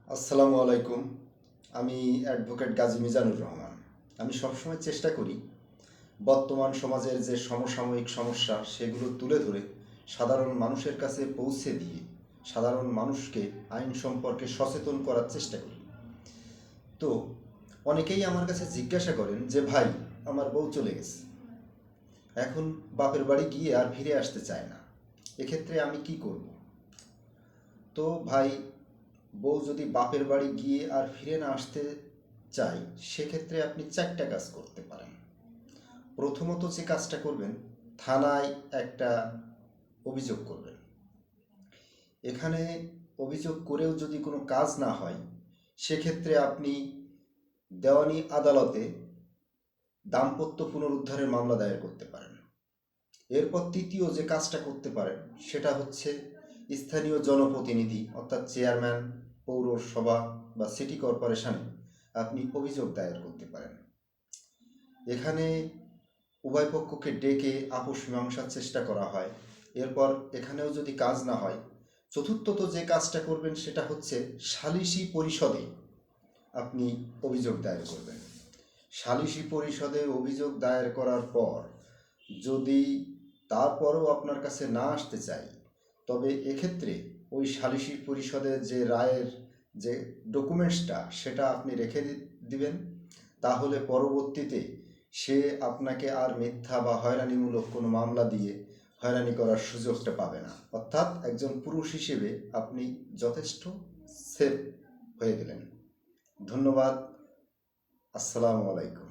আসসালামু আলাইকুম। আমি অ্যাডভোকেট গাজী মিজানুর রহমান। আমি সবসময় চেষ্টা করি বর্তমান সমাজের যে সমসাময়িক সমস্যা সেগুলো তুলে ধরে সাধারণ মানুষের কাছে পৌঁছে দিয়ে সাধারণ মানুষকে আইন সম্পর্কে সচেতন করার চেষ্টা করি। তো অনেকেই আমার কাছে জিজ্ঞাসা করেন যে ভাই, আমার বউ চলে গেছে, এখন বাপের বাড়ি গিয়ে আর ফিরে আসতে চায় না, এক্ষেত্রে আমি কি করব? তো ভাই, বউ যদি বাপের বাড়ি গিয়ে আর ফিরে না আসতে চায়, সেক্ষেত্রে আপনি চারটা কাজ করতে পারেন। প্রথমত যে কাজটা করবেন, থানায় একটা অভিযোগ করবেন। এখানে অভিযোগ করেও যদি কোনো কাজ না হয়, সেক্ষেত্রে আপনি দেওয়ানি আদালতে দাম্পত্য পুনরুদ্ধারের মামলা দায়ের করতে পারেন। এরপর তৃতীয় যে কাজটা করতে পারেন সেটা হচ্ছে স্থানীয় জনপ্রতিনিধি অর্থাৎ চেয়ারম্যান, পৌরসভা বা সিটি কর্পোরেশনে আপনি অভিযোগ দায়ের করতে পারেন। এখানে উভয় পক্ষকে ডেকে আপোষ মীমাংসার চেষ্টা করা হয়। এরপর এখানেও যদি কাজ না হয়, চতুর্থত যে কাজটা করবেন সেটা হচ্ছে সালিসি পরিষদে আপনি অভিযোগ দায়ের করবেন। সালিসি পরিষদে অভিযোগ দায়ের করার পর যদি তারপরও আপনার কাছে না আসতে চাই, তবে এক্ষেত্রে ওই সালিসি পরিষদের যে রায়ের যে ডকুমেন্টসটা সেটা আপনি রেখে দিবেন। তাহলে পরবর্তীতে সে আপনাকে আর মিথ্যা বা হয়রানিমূলক কোনো মামলা দিয়ে হয়রানি করার সুযোগটা পাবে না। অর্থাৎ একজন পুরুষ হিসেবে আপনি যথেষ্ট সেফ হয়ে গেলেন। ধন্যবাদ। আসসালামু আলাইকুম।